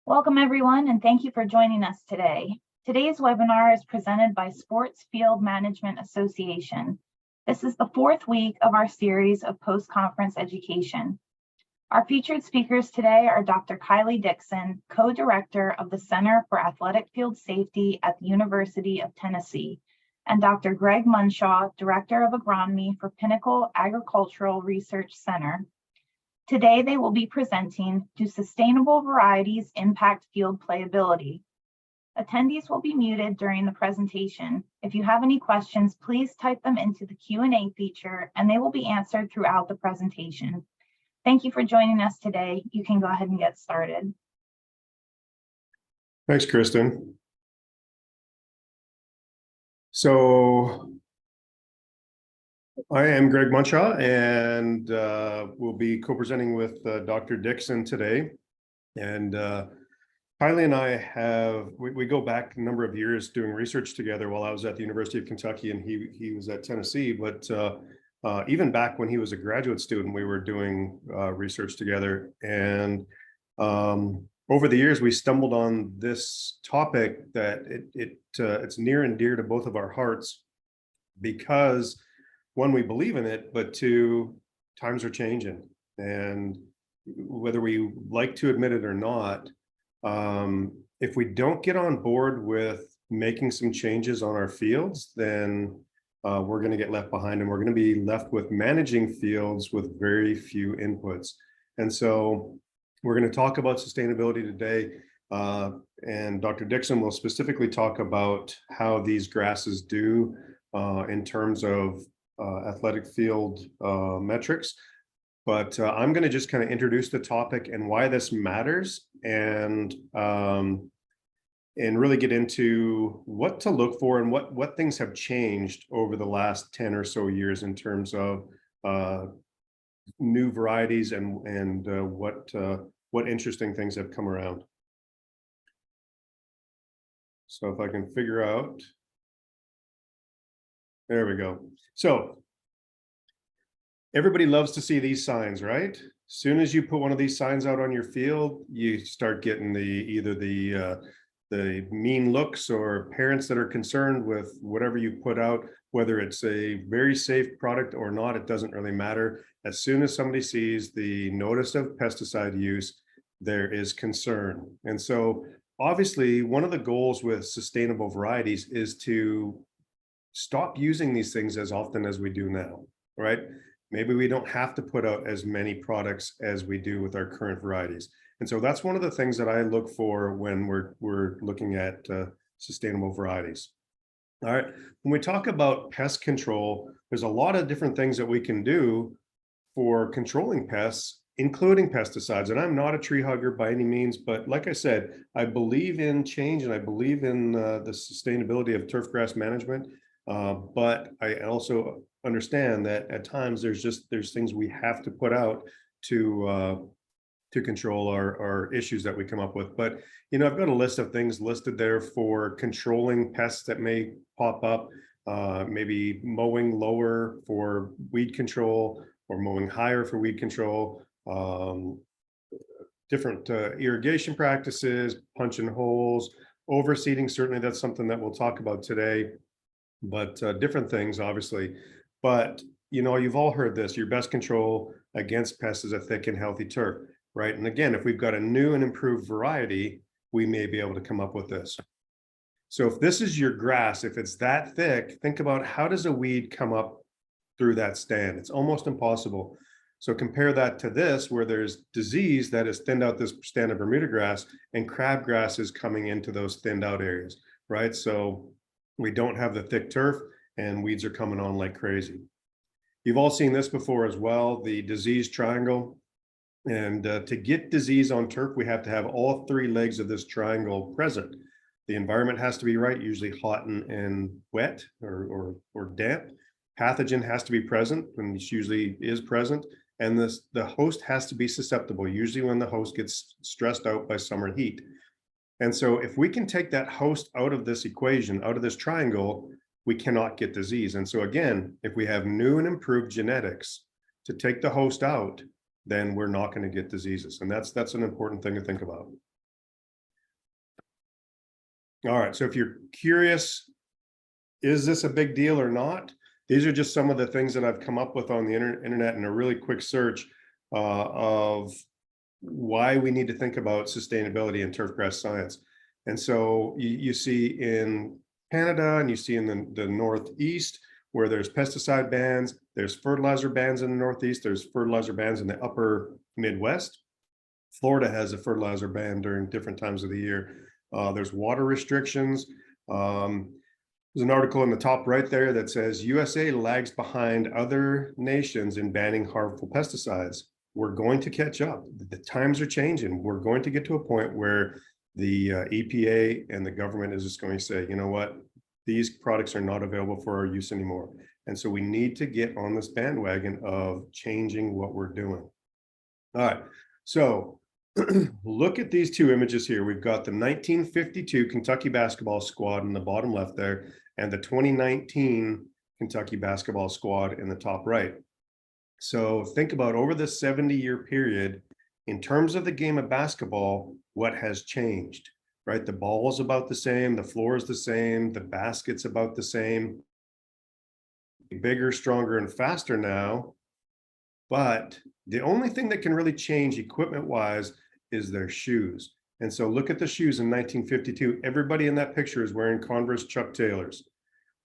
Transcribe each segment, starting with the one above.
Welcome everyone, and thank you for joining us today. Today's webinar is presented by Sports Field Management Association. This is the fourth week of our series of post-conference education. Our featured speakers today are Dr. Kyley Dickson, co-director of the Center for Athletic Field Safety at the University of Tennessee, and Dr. Gregg Munshaw, director of agronomy for Pinnacle Agricultural Research Center. Today, they will be presenting Do Sustainable Varieties Impact Field Playability? Attendees will be muted during the presentation. If you have any questions, please type them into the Q&A feature and they will be answered throughout the presentation. Thank you for joining us today. You can go ahead and get started. Thanks, Kristen. So I am Gregg Munshaw, and we'll be co-presenting with Dr. Dickson today. And Kyley and I we go back a number of years doing research together while I was at the University of Kentucky and he was at Tennessee. But even back when he was a graduate student, we were doing research together. And over the years, we stumbled on this topic that it's near and dear to both of our hearts because one, we believe in it, but two, times are changing. And whether we like to admit it or not, if we don't get on board with making some changes on our fields, then we're going to get left behind and we're going to be left with managing fields with very few inputs. And so we're going to talk about sustainability today. And Dr. Dickson will specifically talk about how these grasses do in terms of athletic field metrics, but I'm going to just kind of introduce the topic and why this matters, and really get into what to look for and what things have changed over the last 10 or so years in terms of new varieties and what interesting things have come around. So if I can figure out. There we go. So everybody loves to see these signs, right? As soon as you put one of these signs out on your field, you start getting either the mean looks or parents that are concerned with whatever you put out, whether it's a very safe product or not, it doesn't really matter. As soon as somebody sees the notice of pesticide use, there is concern. And so obviously one of the goals with sustainable varieties is to stop using these things as often as we do now, right? Maybe we don't have to put out as many products as we do with our current varieties. And so that's one of the things that I look for when we're looking at sustainable varieties. All right, when we talk about pest control, there's a lot of different things that we can do for controlling pests, including pesticides. And I'm not a tree hugger by any means, but like I said, I believe in change and I believe in the sustainability of turfgrass management. But I also understand that at times there's things we have to put out to control our issues that we come up with. But you know, I've got a list of things listed there for controlling pests that may pop up, maybe mowing lower for weed control or mowing higher for weed control, different irrigation practices, punching holes, overseeding. Certainly that's something that we'll talk about today. But different things, obviously. But, you know, you've all heard this, your best control against pests is a thick and healthy turf, right? And again, if we've got a new and improved variety, we may be able to come up with this. So if this is your grass, if it's that thick, think about how does a weed come up through that stand? It's almost impossible. So compare that to this, where there's disease that has thinned out this stand of Bermuda grass and crabgrass is coming into those thinned out areas, right? So we don't have the thick turf and weeds are coming on like crazy. You've all seen this before as well, the disease triangle. And to get disease on turf, we have to have all three legs of this triangle present. The environment has to be right, usually hot and wet or damp. Pathogen has to be present, and this usually is present. And the host has to be susceptible, usually when the host gets stressed out by summer heat. And so if we can take that host out of this equation, out of this triangle, we cannot get disease. And so again, if we have new and improved genetics to take the host out, then we're not going to get diseases. And that's an important thing to think about. All right, so if you're curious, is this a big deal or not? These are just some of the things that I've come up with on the internet in a really quick search of why we need to think about sustainability in turfgrass science. And so you see in Canada and you see in the Northeast where there's pesticide bans, there's fertilizer bans in the Northeast, there's fertilizer bans in the upper Midwest. Florida has a fertilizer ban during different times of the year. There's water restrictions. There's an article in the top right there that says USA lags behind other nations in banning harmful pesticides. We're going to catch up. The times are changing. We're going to get to a point where the EPA and the government is just going to say, you know what, these products are not available for our use anymore. And so we need to get on this bandwagon of changing what we're doing. All right, so look at these two images here. We've got the 1952 Kentucky basketball squad in the bottom left there, and the 2019 Kentucky basketball squad in the top right. So think about over this 70-year period, in terms of the game of basketball, what has changed, right? The ball is about the same, the floor is the same, the basket's about the same, bigger, stronger, and faster now. But the only thing that can really change equipment-wise is their shoes. And so look at the shoes in 1952. Everybody in that picture is wearing Converse Chuck Taylors,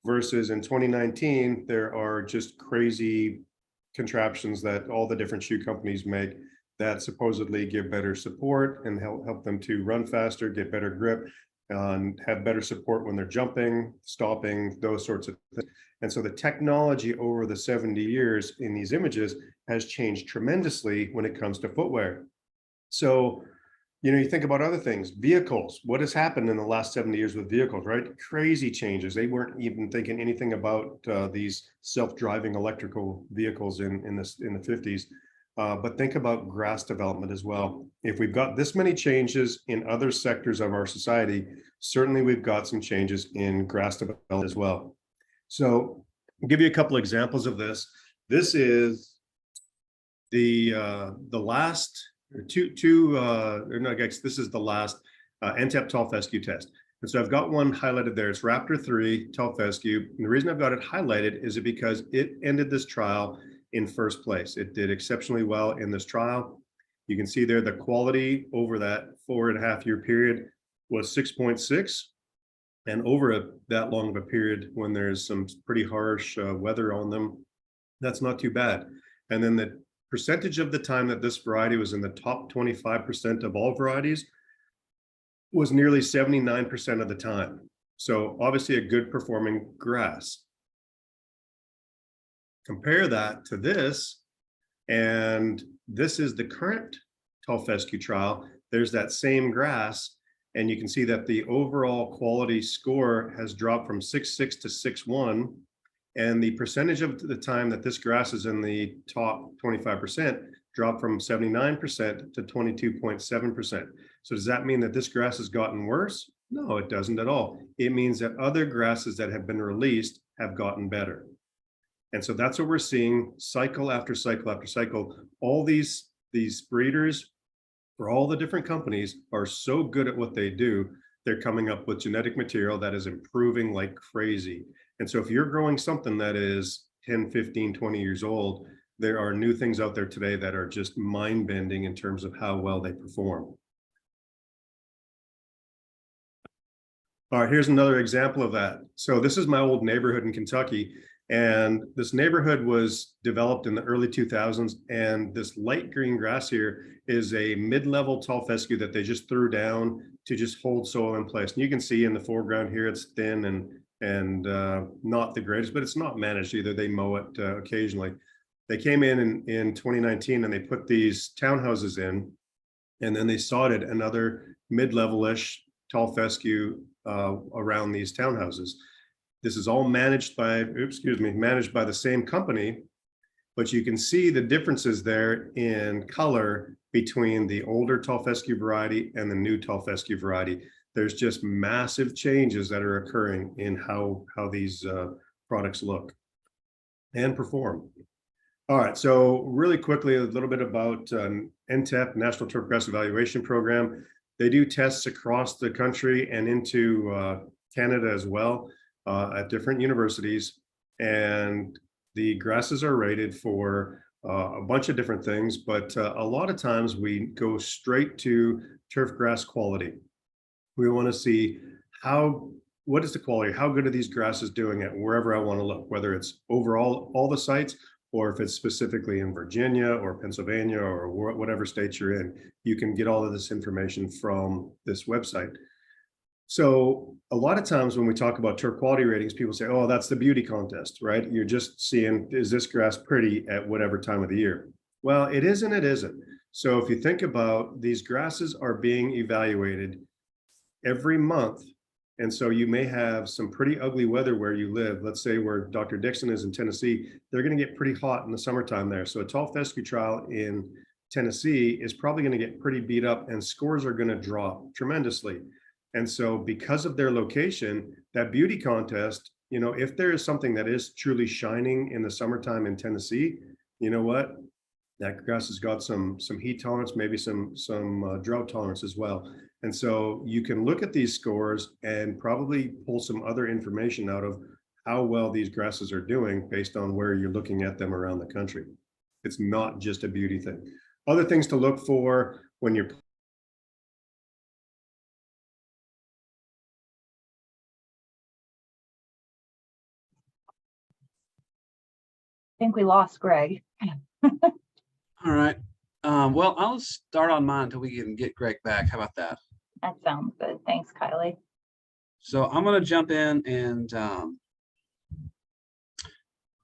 versus in 2019, there are just crazy contraptions that all the different shoe companies make that supposedly give better support and help them to run faster, get better grip, and have better support when they're jumping, stopping, those sorts of things. And so the technology over the 70 years in these images has changed tremendously when it comes to footwear. So, you know, you think about other things, vehicles, what has happened in the last 70 years with vehicles, right? Crazy changes. They weren't even thinking anything about these self-driving electrical vehicles in the 50s. But think about grass development as well. If we've got this many changes in other sectors of our society, certainly we've got some changes in grass development as well. So I'll give you a couple examples of this. This is the last this is the last NTEP tall fescue test. And so I've got one highlighted there. It's Raptor 3 tall fescue. And the reason I've got it highlighted is because it ended this trial in first place. It did exceptionally well in this trial. You can see there the quality over that 4.5-year period was 6.6. And over that long of a period, when there's some pretty harsh weather on them, that's not too bad. And then the percentage of the time that this variety was in the top 25% of all varieties was nearly 79% of the time. So obviously a good performing grass. Compare that to this, and this is the current tall fescue trial. There's that same grass, and you can see that the overall quality score has dropped from 6.6 to 6.1. And the percentage of the time that this grass is in the top 25% dropped from 79% to 22.7%. So does that mean that this grass has gotten worse? No, it doesn't at all. It means that other grasses that have been released have gotten better. And so that's what we're seeing cycle after cycle after cycle. All these breeders for all the different companies are so good at what they do. They're coming up with genetic material that is improving like crazy. And so if you're growing something that is 10, 15, 20 years old, there are new things out there today that are just mind-bending in terms of how well they perform. All right, here's another example of that. So this is my old neighborhood in Kentucky. And this neighborhood was developed in the early 2000s. And this light green grass here is a mid-level tall fescue that they just threw down to just hold soil in place. And you can see in the foreground here, it's thin and not the greatest, but it's not managed either. They mow it occasionally. They came in 2019 and they put these townhouses in, and then they sodded another mid-level-ish tall fescue around these townhouses. This is all managed by the same company, but you can see the differences there in color between the older tall fescue variety and the new tall fescue variety. There's just massive changes that are occurring in how these products look and perform. All right, so really quickly, a little bit about NTEP, National Turfgrass Evaluation Program. They do tests across the country and into Canada as well, at different universities. And the grasses are rated for a bunch of different things, but a lot of times we go straight to turf grass quality. We want to see what is the quality, how good are these grasses doing at wherever I want to look, whether it's overall all the sites, or if it's specifically in Virginia or Pennsylvania or whatever state you're in. You can get all of this information from this website. So a lot of times when we talk about turf quality ratings, people say, oh, that's the beauty contest, right? You're just seeing, is this grass pretty at whatever time of the year? Well, it is and it isn't. So if you think about, these grasses are being evaluated every month. And so you may have some pretty ugly weather where you live. Let's say where Dr. Dickson is in Tennessee, they're going to get pretty hot in the summertime there. So a tall fescue trial in Tennessee is probably going to get pretty beat up, and scores are going to drop tremendously. And so because of their location, that beauty contest, you know, if there is something that is truly shining in the summertime in Tennessee, you know what? That grass has got some heat tolerance, maybe some drought tolerance as well. And so you can look at these scores and probably pull some other information out of how well these grasses are doing based on where you're looking at them around the country. It's not just a beauty thing. Other things to look for when you're I think we lost Gregg. All right. Well, I'll start on mine until we can get Gregg back. How about that? That sounds good. Thanks, Kyley. So I'm going to jump in and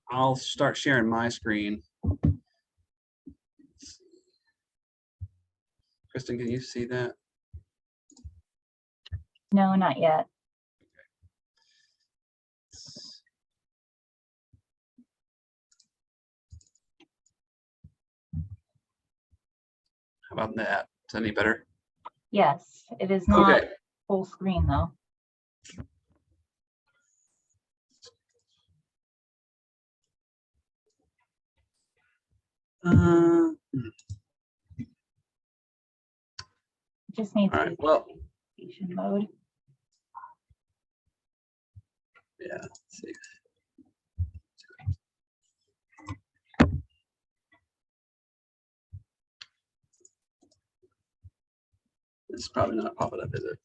I'll start sharing my screen. Kristen, can you see that? No, not yet. How about that? Is that any better? Yes, it is not Okay. full screen though. Just needs All to right. be Well, presentation mode. yeah. Let's see. It's probably not popping up, is it?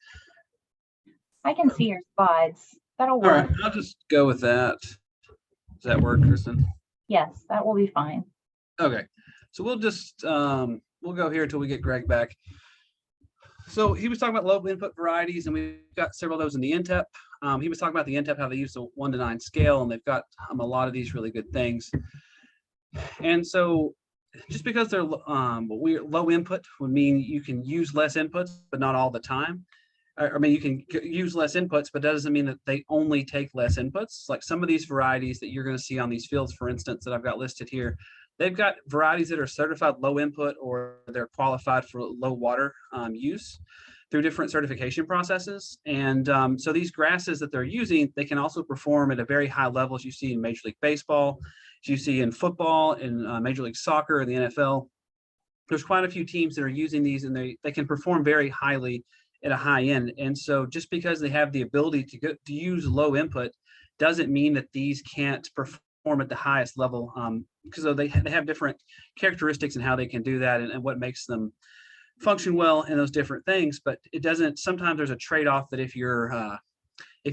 I can see your slides. That'll All work. right. I'll just go with that. Does that work, Kristen? Yes, that will be fine. Okay. So we'll just we'll go here until we get Gregg back. So he was talking about low input varieties, and we've got several of those in the NTEP. He was talking about the NTEP, how they use the 1 to 9 scale, and they've got a lot of these really good things. And so just because they're low input would mean you can use less inputs, but not all the time. I mean, you can use less inputs, but that doesn't mean that they only take less inputs. Like some of these varieties that you're going to see on these fields, for instance, that I've got listed here, they've got varieties that are certified low input, or they're qualified for low water use through different certification processes. And so these grasses that they're using, they can also perform at a very high level, as you see in Major League Baseball, as you see in football, in Major League Soccer, and the NFL. There's quite a few teams that are using these, and they can perform very highly at a high end. And so just because they have the ability to use low input doesn't mean that these can't perform at the highest level, because they have different characteristics in how they can do that, and what makes them function well in those different things. But it doesn't, sometimes there's a trade-off that if you're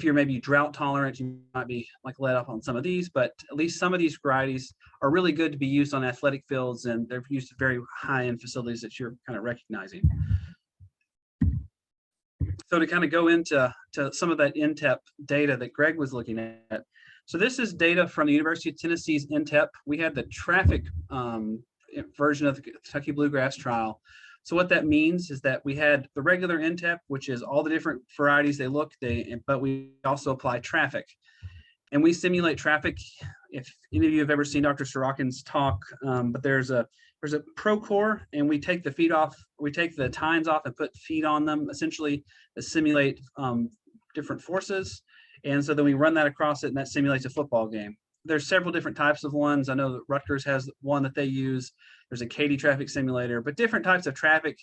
maybe drought tolerant, you might be like let up on some of these, but at least some of these varieties are really good to be used on athletic fields, and they're used at very high-end facilities that you're kind of recognizing. So to kind of go into some of that NTEP data that Gregg was looking at. So this is data from the University of Tennessee's NTEP. We had the traffic version of the Kentucky Bluegrass trial. So what that means is that we had the regular NTEP, which is all the different varieties they look, but we also apply traffic. And we simulate traffic. If any of you have ever seen Dr. Sorokin's talk, but there's a Procore, and we take the feed off, we take the tines off and put feed on them, essentially to simulate different forces. And so then we run that across it, and that simulates a football game. There's several different types of ones. I know that Rutgers has one that they use. There's a Katy traffic simulator, but different types of traffic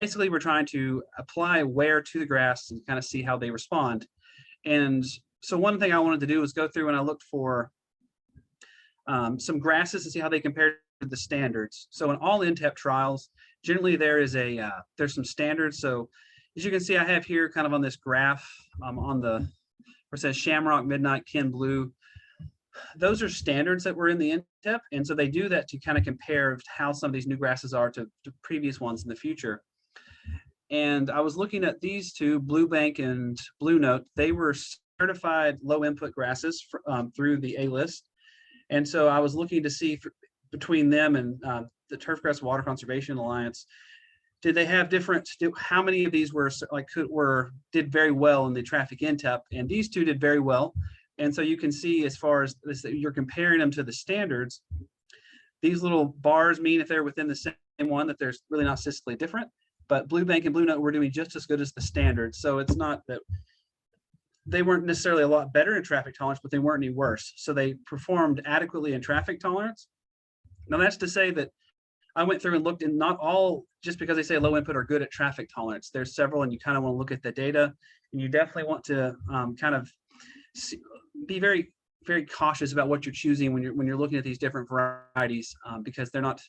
basically we're trying to apply wear to the grass and kind of see how they respond. And so one thing I wanted to do was go through and I looked for some grasses to see how they compare to the standards. So in all INTEP trials, generally there is there's some standards. So as you can see, I have here kind of on this graph on the, where it says Shamrock, Midnight, Ken Blue. Those are standards that were in the INTEP. And so they do that to kind of compare how some of these new grasses are to previous ones in the future. And I was looking at these two, Blue Bank and Blue Note. They were certified low input grasses through the A list. And so I was looking to see between them and the Turfgrass Water Conservation Alliance, did they have different, how many of these were did very well in the traffic INTEP? And these two did very well. And so you can see, as far as this, you're comparing them to the standards, these little bars mean if they're within the same one, that there's really not statistically different. But Blue Bank and Blue Note were doing just as good as the standards. So it's not that they weren't necessarily a lot better in traffic tolerance, but they weren't any worse. So they performed adequately in traffic tolerance. Now that's to say that I went through and looked, and not all, just because they say low input, are good at traffic tolerance. There's several, and you kind of want to look at the data, and you definitely want to kind of be very, very cautious about what you're choosing when you're looking at these different varieties, because they're not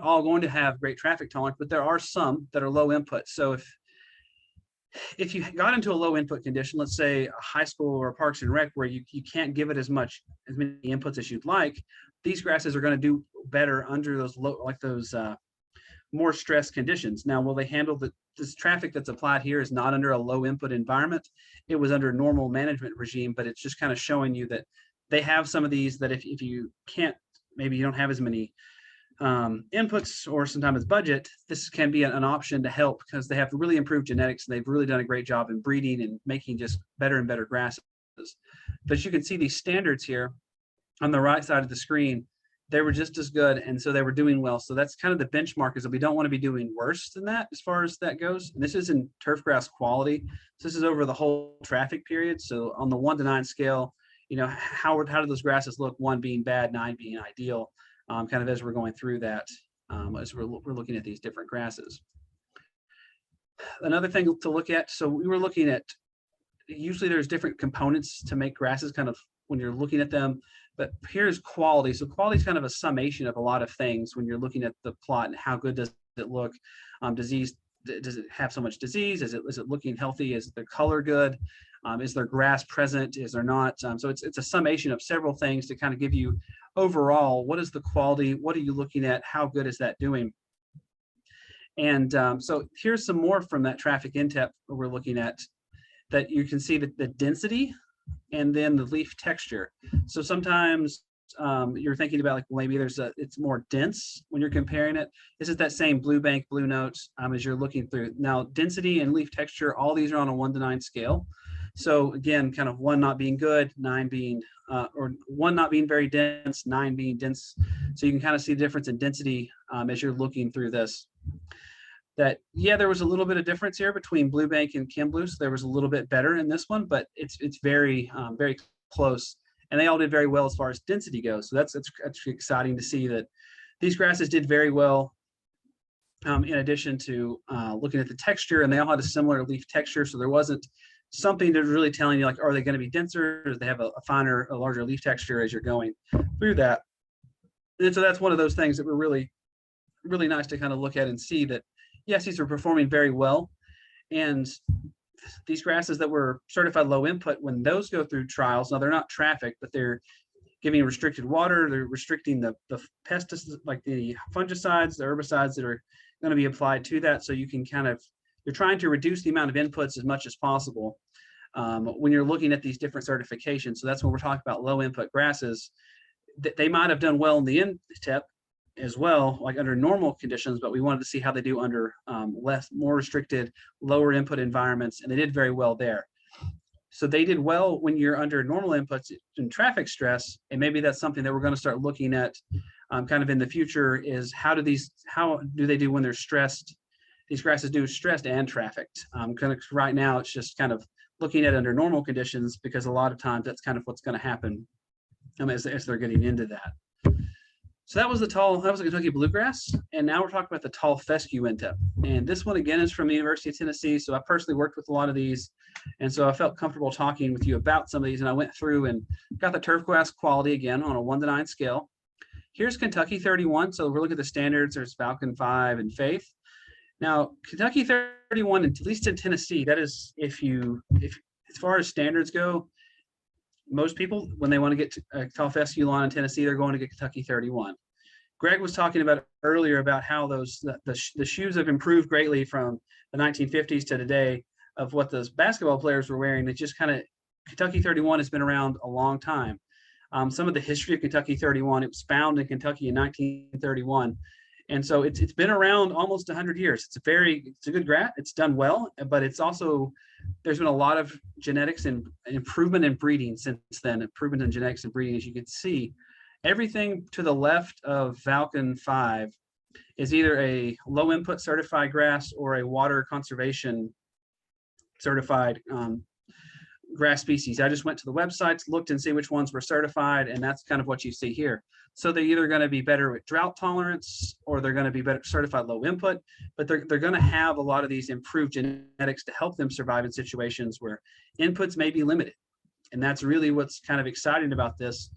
all going to have great traffic tolerance, but there are some that are low input. So if you got into a low input condition, let's say a high school or Parks and Rec, where you can't give it as many inputs as you'd like, these grasses are going to do better under those more stressed conditions. Now, will they handle this traffic that's applied here is not under a low input environment. It was under a normal management regime, but it's just kind of showing you that they have some of these that if you can't, maybe you don't have as many inputs or sometimes budget, this can be an option to help, because they have really improved genetics and they've really done a great job in breeding and making just better and better grasses. But you can see these standards here on the right side of the screen, they were just as good, and so they were doing well. So that's kind of the benchmark, is that we don't want to be doing worse than that as far as that goes. And this is in turfgrass quality. So this is over the whole traffic period. So on the 1 to 9 scale, how do those grasses look? 1 being bad, 9 being ideal. Kind of as we're going through that, as we're looking at these different grasses. Another thing to look at, so we were looking at, usually there's different components to make grasses kind of when you're looking at them, but here's quality. So quality is kind of a summation of a lot of things when you're looking at the plot, and how good does it look? Disease, does it have so much disease? Is it looking healthy? Is the color good? Is there grass present? Is there not? So it's a summation of several things to kind of give you overall, what is the quality? What are you looking at? How good is that doing? And so here's some more from that traffic INTEP we're looking at, that you can see the density and then the leaf texture. So sometimes you're thinking about, like, maybe it's more dense when you're comparing it. This is that same Blue Bank, Blue Notes as you're looking through. Now, density and leaf texture, all these are on a 1 to 9 scale. So again, kind of 1 not being good, 9 being, or 1 not being very dense, 9 being dense. So you can kind of see the difference in density as you're looking through this. That, yeah, there was a little bit of difference here between Blue Bank and Ken Blue. So there was a little bit better in this one, but it's very, very close. And they all did very well as far as density goes. So that's exciting to see that these grasses did very well. In addition to looking at the texture, and they all had a similar leaf texture. So there wasn't something that was really telling you, like, are they going to be denser? Or do they have a finer, a larger leaf texture as you're going through that? And so that's one of those things that were really, really nice to kind of look at and see that, yes, these are performing very well. And these grasses that were certified low input, when those go through trials, now they're not traffic, but they're giving restricted water, they're restricting the pesticides, like the fungicides, the herbicides that are going to be applied to that. So you can you're trying to reduce the amount of inputs as much as possible when you're looking at these different certifications. So that's when we're talking about low input grasses. They might have done well in the INTEP as well, like under normal conditions, but we wanted to see how they do under more restricted, lower input environments, and they did very well there. So they did well when you're under normal inputs in traffic stress, and maybe that's something that we're going to start looking at kind of in the future, is how do they do when they're stressed? These grasses do stressed and trafficked. Kind of right now, it's just kind of looking at under normal conditions, because a lot of times that's kind of what's going to happen as they're getting into that. So that was the Kentucky bluegrass. And now we're talking about the tall fescue intep. And this one again is from the University of Tennessee. So I personally worked with a lot of these. And so I felt comfortable talking with you about some of these. And I went through and got the turfgrass quality again on a 1 to 9 scale. Here's Kentucky 31. So we're looking at the standards. There's Falcon 5 and Faith. Now, Kentucky 31, at least in Tennessee, that is if as far as standards go, most people, when they want to get to a tall fescue lawn in Tennessee, they're going to get Kentucky 31. Greg was talking about earlier about how the shoes have improved greatly from the 1950s to today of what those basketball players were wearing. It just kind of, Kentucky 31 has been around a long time. Some of the history of Kentucky 31, it was found in Kentucky in 1931. And so it's been around almost 100 years. It's a good grass. It's done well, but it's also, there's been a lot of genetics and improvement in breeding since then, improvement in genetics and breeding. As you can see, everything to the left of Falcon 5 is either a low input certified grass or a water conservation certified grass species. I just went to the websites, looked and see which ones were certified, and that's kind of what you see here. So they're either going to be better with drought tolerance or they're going to be better certified low input, but they're going to have a lot of these improved genetics to help them survive in situations where inputs may be limited. And that's really what's kind of exciting about this.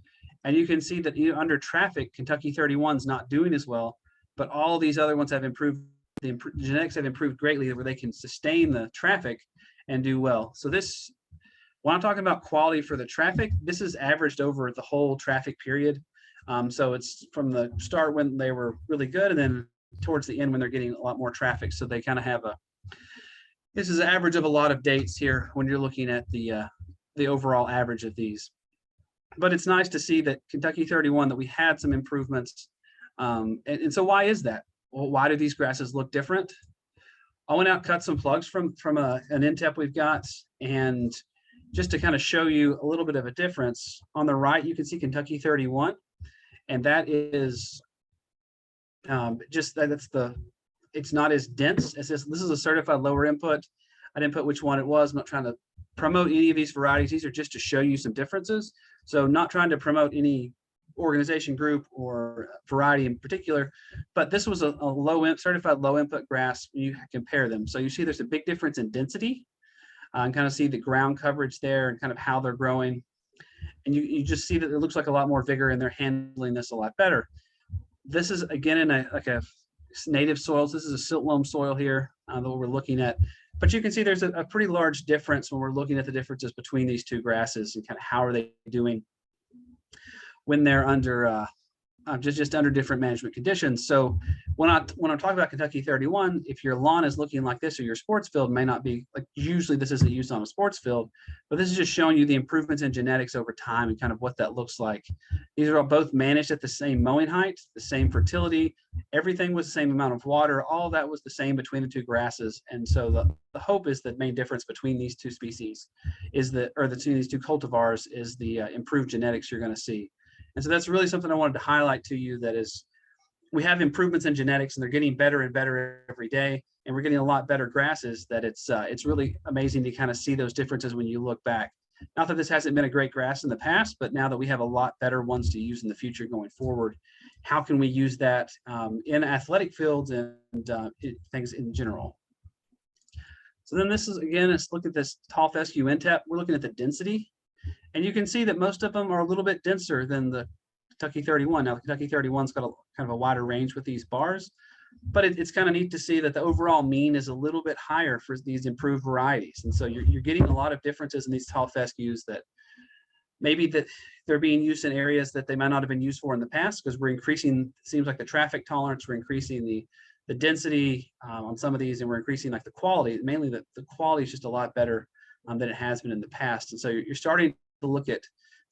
And you can see that under traffic, Kentucky 31 is not doing as well, but all these other ones have improved. The genetics have improved greatly where they can sustain the traffic and do well. So this, when I'm talking about quality for the traffic, this is averaged over the whole traffic period. So it's from the start when they were really good and then towards the end when they're getting a lot more traffic. So they kind of have this is an average of a lot of dates here when you're looking at the overall average of these. But it's nice to see that Kentucky 31, that we had some improvements. And so why is that? Well, why do these grasses look different? I went out, cut some plugs from an intep we've got, and just to kind of show you a little bit of a difference. On the right, you can see Kentucky 31. And that is it's not as dense as this. This is a certified lower input. I didn't put which one it was. I'm not trying to promote any of these varieties. These are just to show you some differences. So not trying to promote any organization group or variety in particular, but this was a certified low input grass. You compare them. So you see there's a big difference in density and kind of see the ground coverage there and kind of how they're growing. And you just see that it looks like a lot more vigor and they're handling this a lot better. This is again in a native soils. This is a silt loam soil here that we're looking at. But you can see there's a pretty large difference when we're looking at the differences between these two grasses and kind of how are they doing when they're under just under different management conditions. So when I'm talking about Kentucky 31, if your lawn is looking like this or your sports field may not be, like usually this isn't used on a sports field, but this is just showing you the improvements in genetics over time and kind of what that looks like. These are all both managed at the same mowing height, the same fertility, everything was the same amount of water, all that was the same between the two grasses. And so the hope is that main difference between these two species is between these two cultivars is the improved genetics you're going to see. And so that's really something I wanted to highlight to you, that is, we have improvements in genetics and they're getting better and better every day. And we're getting a lot better grasses that it's really amazing to kind of see those differences when you look back. Not that this hasn't been a great grass in the past, but now that we have a lot better ones to use in the future going forward, how can we use that in athletic fields and things in general? So then this is, again, let's look at this tall fescue intep. We're looking at the density. And you can see that most of them are a little bit denser than the Kentucky 31. Now, the Kentucky 31's got kind of a wider range with these bars, but it's kind of neat to see that the overall mean is a little bit higher for these improved varieties. And so you're getting a lot of differences in these tall fescues that maybe that they're being used in areas that they might not have been used for in the past, because we're increasing, it seems like the traffic tolerance, we're increasing the density on some of these, and we're increasing like the quality. Mainly the quality is just a lot better than it has been in the past. And so you're starting to look at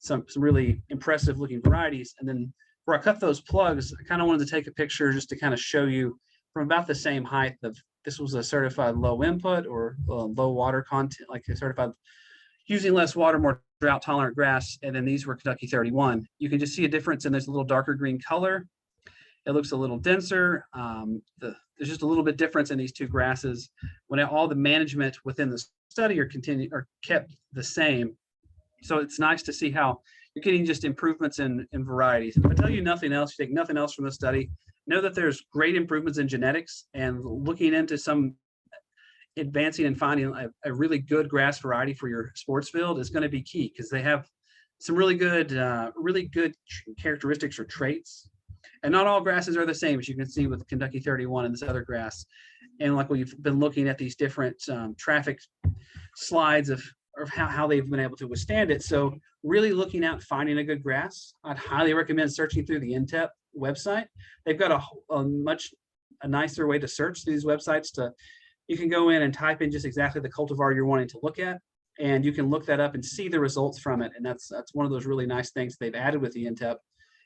some really impressive looking varieties. And then where I cut those plugs, I kind of wanted to take a picture just to kind of show you from about the same height of, this was a certified low input or low water content, like a certified using less water, more drought tolerant grass. And then these were Kentucky 31. You can just see a difference in this a little darker green color. It looks a little denser. There's just a little bit difference in these two grasses when all the management within the study are kept the same. So it's nice to see how you're getting just improvements in varieties. If I tell you nothing else, you take nothing else from the study, know that there's great improvements in genetics, and looking into some advancing and finding a really good grass variety for your sports field is going to be key, because they have some really good characteristics or traits. And not all grasses are the same, as you can see with Kentucky 31 and this other grass. And like we've been looking at these different traffic slides of how they've been able to withstand it. So really looking out, finding a good grass, I'd highly recommend searching through the INTEP website. They've got a nicer way to search these websites. You can go in and type in just exactly the cultivar you're wanting to look at, and you can look that up and see the results from it. And that's one of those really nice things they've added with the INTEP.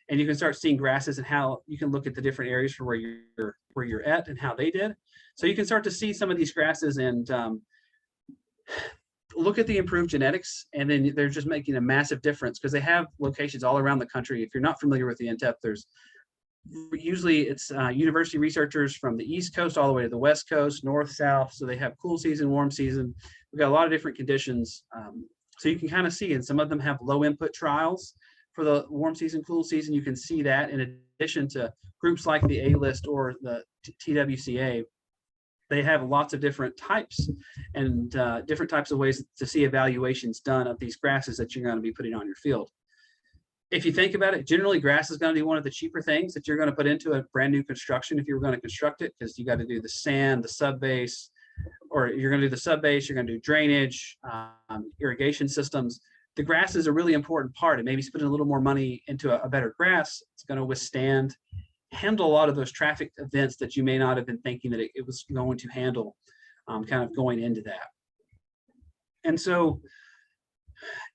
And you can start seeing grasses and how you can look at the different areas for where you're at and how they did. So you can start to see some of these grasses and look at the improved genetics, and then they're just making a massive difference, because they have locations all around the country. If you're not familiar with the INTEP, usually it's university researchers from the East Coast all the way to the West Coast, North, South. So they have cool season, warm season. We've got a lot of different conditions. So you can kind of see, and some of them have low input trials for the warm season, cool season. You can see that in addition to groups like the A-List or the TWCA. They have lots of different types and different types of ways to see evaluations done of these grasses that you're going to be putting on your field. If you think about it, generally grass is going to be one of the cheaper things that you're going to put into a brand new construction if you were going to construct it, because you got to do the sand, the subbase, or you're going to do the subbase, you're going to do drainage, irrigation systems. The grass is a really important part, and maybe spending a little more money into a better grass, it's going to handle a lot of those traffic events that you may not have been thinking that it was going to handle, kind of going into that. And so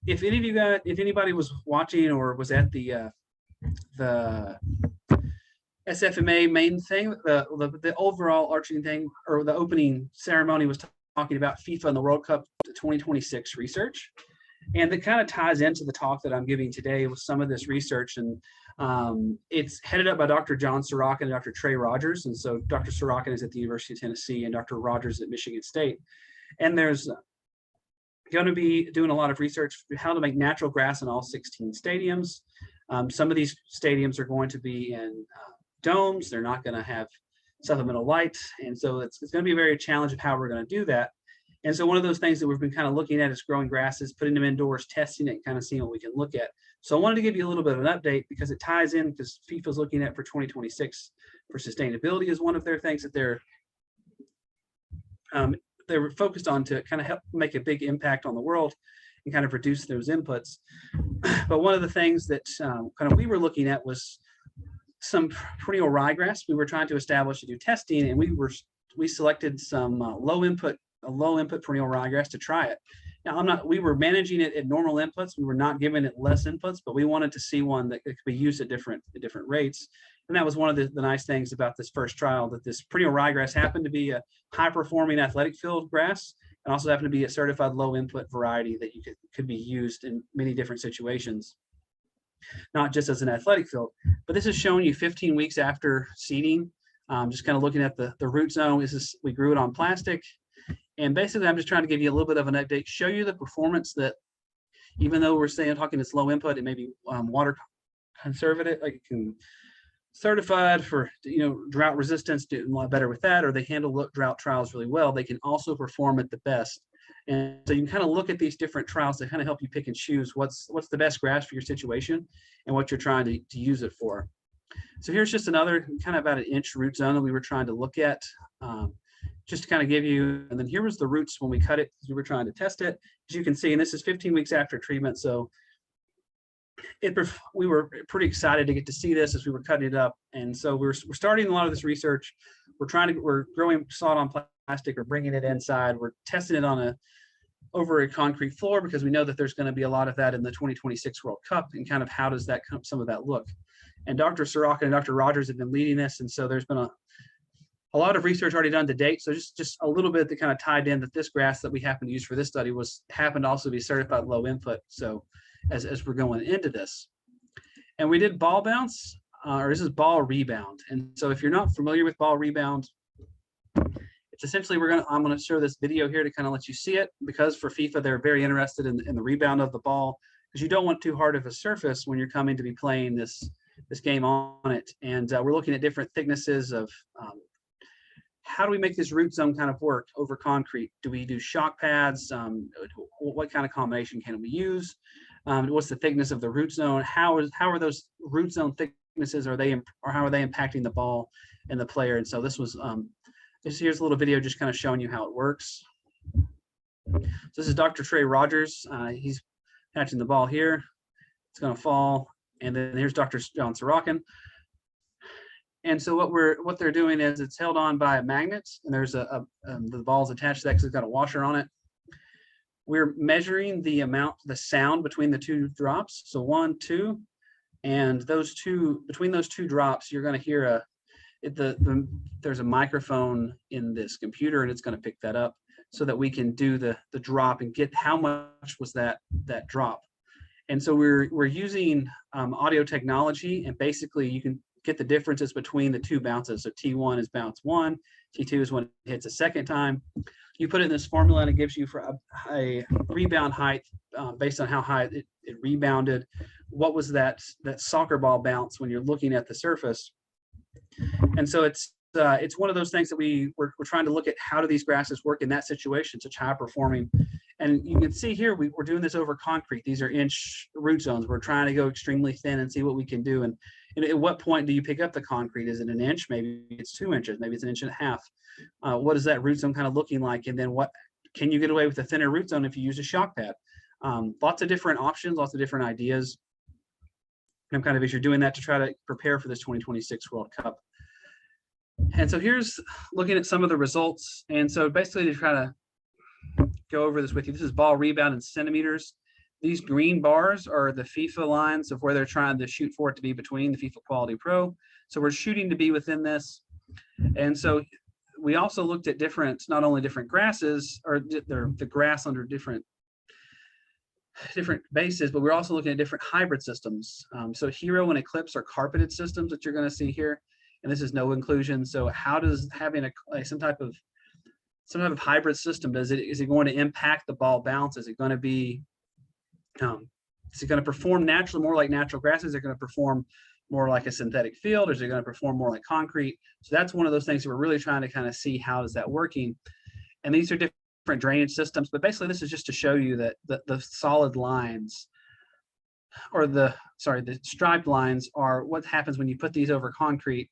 if anybody was watching or was at the SFMA main thing, the overall arching thing, or the opening ceremony, was talking about FIFA and the World Cup 2026 research. And that kind of ties into the talk that I'm giving today with some of this research. And it's headed up by Dr. John Sorokin and Dr. Trey Rogers. And so Dr. Sorokin is at the University of Tennessee and Dr. Rogers at Michigan State. And there's going to be doing a lot of research for how to make natural grass in all 16 stadiums. Some of these stadiums are going to be in domes. They're not going to have supplemental light. And so it's going to be a very challenge of how we're going to do that. And so one of those things that we've been kind of looking at is growing grasses, putting them indoors, testing it, kind of seeing what we can look at. So I wanted to give you a little bit of an update, because it ties in, because FIFA is looking at for 2026 for sustainability is one of their things that they're focused on to kind of help make a big impact on the world and kind of reduce those inputs. But one of the things that kind of we were looking at was some perennial ryegrass. We were trying to establish to do testing, and we selected some low input perennial ryegrass to try it. Now we were managing it at normal inputs. We were not giving it less inputs, but we wanted to see one that could be used at different rates. And that was one of the nice things about this first trial, that this perennial ryegrass happened to be a high performing athletic field grass, and also happened to be a certified low input variety that could be used in many different situations, not just as an athletic field. But this is showing you 15 weeks after seeding, just kind of looking at the root zone. We grew it on plastic. And basically, I'm just trying to give you a little bit of an update, show you the performance that, even though we're talking it's low input, it may be water conservative, like it can certified for drought resistance, do a lot better with that, or they handle drought trials really well. They can also perform at the best. And so you can kind of look at these different trials to kind of help you pick and choose what's the best grass for your situation and what you're trying to use it for. So here's just another kind of about an inch root zone that we were trying to look at. Just to kind of give you, and then here was the roots when we cut it, because we were trying to test it. As you can see, and this is 15 weeks after treatment. So we were pretty excited to get to see this as we were cutting it up. And so we're starting a lot of this research. We're growing sod on plastic, or bringing it inside. We're testing it over a concrete floor, because we know that there's going to be a lot of that in the 2026 World Cup, and kind of how does some of that look. And Dr. Sorokin and Dr. Rogers have been leading this. And so there's been a lot of research already done to date. So just a little bit that kind of tied in that this grass that we happened to use for this study happened to also be certified low input. So as we're going into this, and we did ball bounce, or this is ball rebound. And so if you're not familiar with ball rebound, it's essentially I'm going to show this video here to kind of let you see it, because for FIFA, they're very interested in the rebound of the ball, because you don't want too hard of a surface when you're coming to be playing this game on it. And we're looking at different thicknesses of how do we make this root zone kind of work over concrete? Do we do shock pads? What kind of combination can we use? What's the thickness of the root zone? How are those root zone thicknesses? How are they impacting the ball and the player? And so this was here's a little video just kind of showing you how it works. So this is Dr. Trey Rogers. He's catching the ball here. It's going to fall, and then here's Dr. John Sorokin. And so what they're doing is it's held on by a magnet, and there's the ball's attached to that because it's got a washer on it. We're measuring the sound between the two drops. So 1, 2, and between those two drops, you're going to hear there's a microphone in this computer, and it's going to pick that up so that we can do the drop and get how much was that drop. And so we're using audio technology, and basically you can get the differences between the two bounces. So T1 is bounce 1, T2 is when it hits a second time. You put it in this formula, and it gives you for a rebound height based on how high it rebounded. What was that soccer ball bounce when you're looking at the surface? And so it's one of those things that we're trying to look at, how do these grasses work in that situation, such high performing. And you can see here, we're doing this over concrete. These are inch root zones. We're trying to go extremely thin and see what we can do. And at what point do you pick up the concrete? Is it an inch? Maybe it's 2 inches. Maybe it's 1.5 inches. What is that root zone kind of looking like? And then what can you get away with a thinner root zone if you use a shock pad? Lots of different options, lots of different ideas. And kind of as you're doing that to try to prepare for this 2026 World Cup. And so here's looking at some of the results. And so basically to try to go over this with you, this is ball rebound in centimeters. These green bars are the FIFA lines of where they're trying to shoot for it to be between the FIFA Quality Pro. So we're shooting to be within this. And so we also looked at not only different grasses, or the grass under different bases, but we're also looking at different hybrid systems. So Hero and Eclipse are carpeted systems that you're going to see here. And this is no inclusion. So how does having some type of hybrid system, is it going to impact the ball bounce? Is it going to be is it going to perform naturally, more like natural grasses? Is it going to perform more like a synthetic field? Or is it going to perform more like concrete? So that's one of those things that we're really trying to kind of see, how is that working? And these are different drainage systems, but basically this is just to show you that the solid lines, or the striped lines, are what happens when you put these over concrete,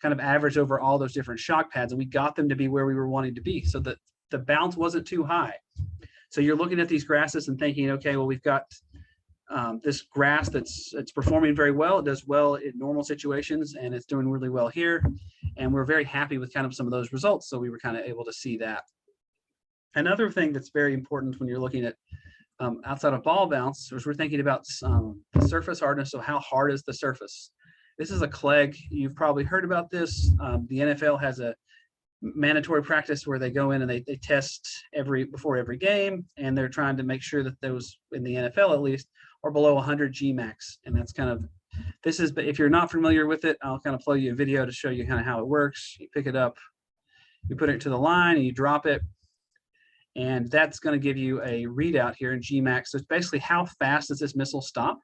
kind of average over all those different shock pads, and we got them to be where we were wanting to be, so that the bounce wasn't too high. So you're looking at these grasses and thinking, okay, well, we've got this grass it's performing very well. It does well in normal situations, and it's doing really well here. And we're very happy with kind of some of those results. So we were kind of able to see that. Another thing that's very important when you're looking at outside of ball bounce is we're thinking about the surface hardness. So how hard is the surface? This is a Clegg. You've probably heard about this. The NFL has a mandatory practice where they go in and they test before every game, and they're trying to make sure that those, in the NFL at least, are below 100 G max. And that's kind of, but if you're not familiar with it, I'll kind of play you a video to show you kind of how it works. You pick it up, you put it to the line, and you drop it, and that's going to give you a readout here in G max. So it's basically how fast does this missile stop?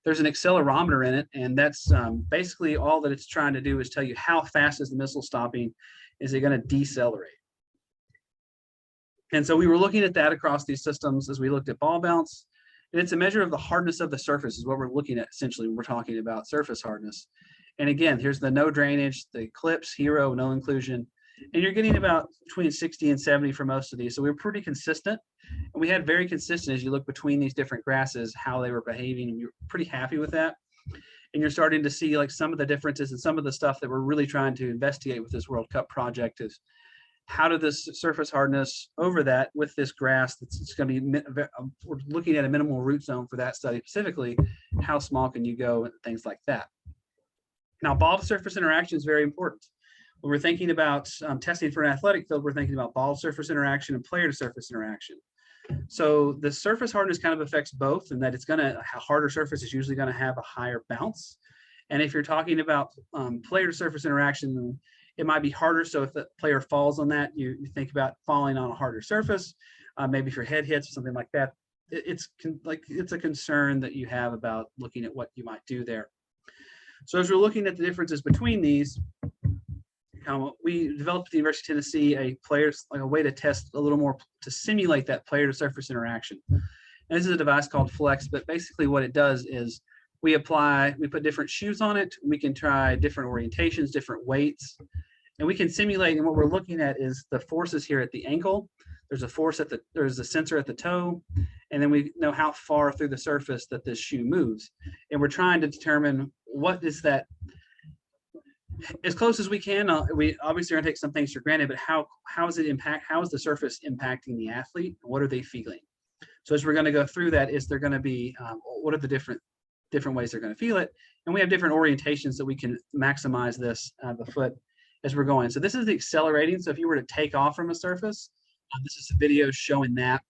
There's an accelerometer in it, and that's basically all that it's trying to do, is tell you how fast is the missile stopping. Is it going to decelerate? And so we were looking at that across these systems as we looked at ball bounce. And it's a measure of the hardness of the surface is what we're looking at essentially when we're talking about surface hardness. And again, here's the no drainage, the Eclipse, Hero, no inclusion. And you're getting about between 60 and 70 for most of these. So we were pretty consistent. And we had very consistent, as you look between these different grasses, how they were behaving. And we were pretty happy with that. And you're starting to see like some of the differences and some of the stuff that we're really trying to investigate with this World Cup project is how did this surface hardness over that with this grass that's going to be, we're looking at a minimal root zone for that study specifically, how small can you go and things like that. Now, ball to surface interaction is very important. When we're thinking about testing for an athletic field, we're thinking about ball surface interaction and player to surface interaction. So the surface hardness kind of affects both, and that it's going to, a harder surface is usually going to have a higher bounce. And if you're talking about player to surface interaction, it might be harder. So if the player falls on that, you think about falling on a harder surface. Maybe if your head hits or something like that, it's a concern that you have about looking at what you might do there. So as we're looking at the differences between these, we developed at the University of Tennessee a way to test a little more to simulate that player to surface interaction. And this is a device called Flex, but basically what it does is we put different shoes on it. We can try different orientations, different weights, and we can simulate. And what we're looking at is the forces here at the ankle. There's a sensor at the toe, and then we know how far through the surface that this shoe moves. And we're trying to determine what is that, as close as we can. We obviously are going to take some things for granted, but how is the surface impacting the athlete? What are they feeling? So as we're going to go through that, is there going to be, what are the different ways they're going to feel it? And we have different orientations that we can maximize this, the foot as we're going. So this is the accelerating. So if you were to take off from a surface, this is a video showing that.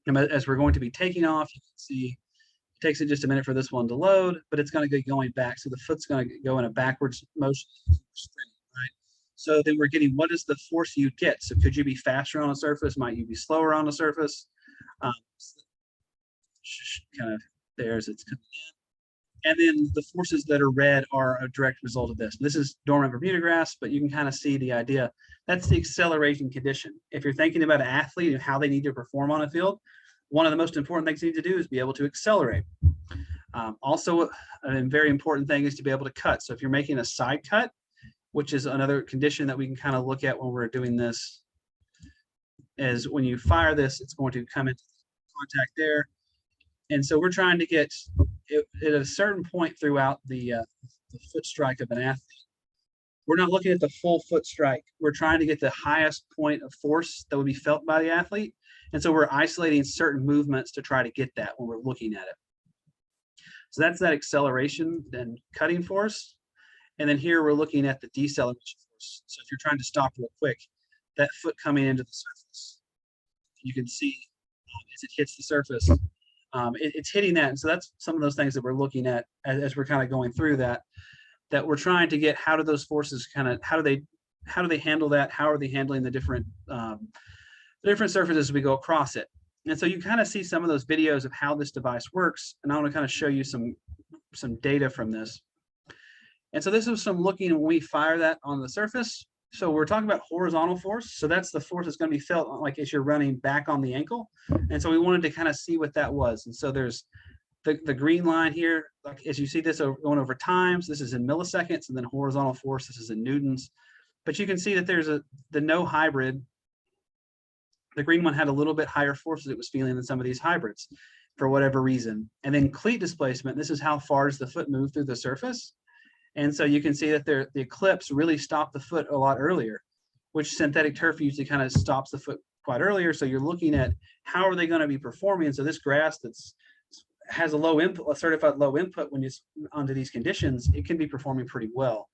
And as we're going to be taking off, you can see it takes it just a minute for this one to load, but it's going to go going back. So the foot's going to go in a backwards motion, right? So then we're getting, what is the force you get? So could you be faster on a surface? Might you be slower on a surface? Kind of there as it's coming in. And then the forces that are red are a direct result of this. This is dormant Bermuda grass, but you can kind of see the idea. That's the acceleration condition. If you're thinking about an athlete and how they need to perform on a field, one of the most important things you need to do is be able to accelerate. Also, a very important thing is to be able to cut. So if you're making a side cut, which is another condition that we can kind of look at when we're doing this, is when you fire this, it's going to come into contact there. And so we're trying to get it at a certain point throughout the foot strike of an athlete. We're not looking at the full foot strike. We're trying to get the highest point of force that would be felt by the athlete. And so we're isolating certain movements to try to get that when we're looking at it. So that's that acceleration and cutting force. And then here we're looking at the deceleration force. So if you're trying to stop real quick, that foot coming into the surface, you can see as it hits the surface, it's hitting that. And so that's some of those things that we're looking at as we're kind of going through that we're trying to get, how do those forces kind of, how do they handle that? How are they handling the different surfaces as we go across it? And so you kind of see some of those videos of how this device works. And I want to kind of show you some data from this. And so this is some looking when we fire that on the surface. So we're talking about horizontal force. So that's the force that's going to be felt like as you're running back on the ankle. And so we wanted to kind of see what that was. And so there's the green line here, like as you see this going over times, this is in milliseconds, and then horizontal force, this is in newtons. But you can see that there's the no hybrid. The green one had a little bit higher forces it was feeling than some of these hybrids for whatever reason. And then cleat displacement, this is how far does the foot move through the surface. And so you can see that the eclipse really stopped the foot a lot earlier, which synthetic turf usually kind of stops the foot quite earlier. So you're looking at how are they going to be performing. And so this grass has a low input, a certified low input, when it's under these conditions, it can be performing pretty well.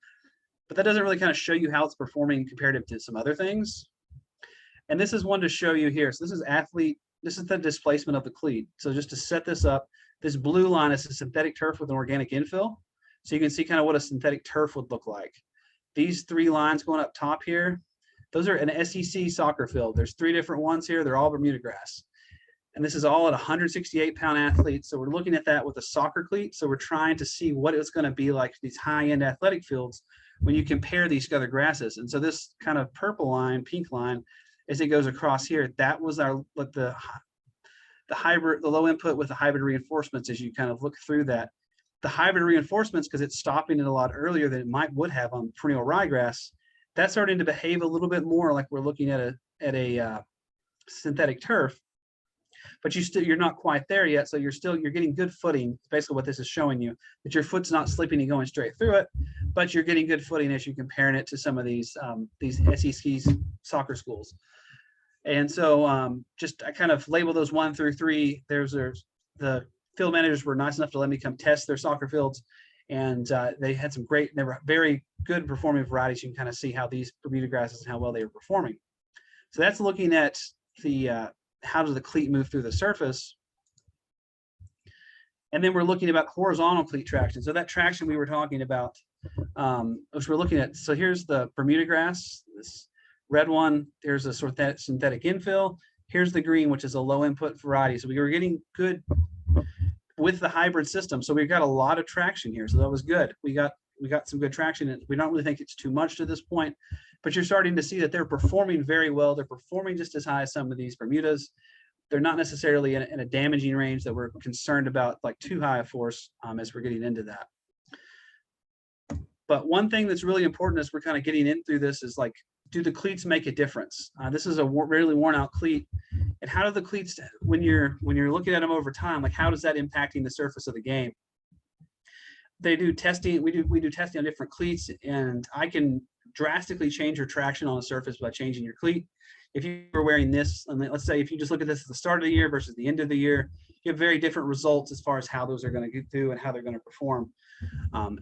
But that doesn't really kind of show you how it's performing comparative to some other things. And this is one to show you here. So this is the displacement of the cleat. So just to set this up, this blue line is a synthetic turf with an organic infill. So you can see kind of what a synthetic turf would look like. These three lines going up top here, those are an SEC soccer field. There's three different ones here. They're all Bermuda grass. And this is all at 168-pound athletes. So we're looking at that with a soccer cleat. So we're trying to see what it's going to be like these high-end athletic fields when you compare these other grasses. And so this kind of purple line, pink line, as it goes across here, that was the hybrid, the low input with the hybrid reinforcements. As you kind of look through that, the hybrid reinforcements, because it's stopping it a lot earlier than it would have on perennial ryegrass, that's starting to behave a little bit more like we're looking at a synthetic turf. But you're not quite there yet, so you're getting good footing. Basically, what this is showing you, that your foot's not slipping and going straight through it, but you're getting good footing as you're comparing it to some of these SEC soccer schools. And so I kind of label those 1 through 3. There's the field managers were nice enough to let me come test their soccer fields, and they had they were very good performing varieties. You can kind of see how these Bermuda grasses and how well they were performing. So that's looking at the how does the cleat move through the surface. And then we're looking about horizontal cleat traction. So that traction we were talking about, which we're looking at. So here's the Bermuda grass, this red one. There's a synthetic infill. Here's the green, which is a low input variety. So we were getting good with the hybrid system. So we've got a lot of traction here. So that was good. We got some good traction, and we don't really think it's too much to this point, but you're starting to see that they're performing very well. They're performing just as high as some of these Bermudas. They're not necessarily in a damaging range that we're concerned about, like too high a force as we're getting into that. But one thing that's really important as we're kind of getting in through this is like, do the cleats make a difference? This is a really worn out cleat. And how do the cleats, when you're looking at them over time, like how does that impacting the surface of the game? They do testing, we do testing on different cleats, and I can drastically change your traction on a surface by changing your cleat. If you were wearing this, and let's say if you just look at this at the start of the year versus the end of the year, you have very different results as far as how those are going to get through and how they're going to perform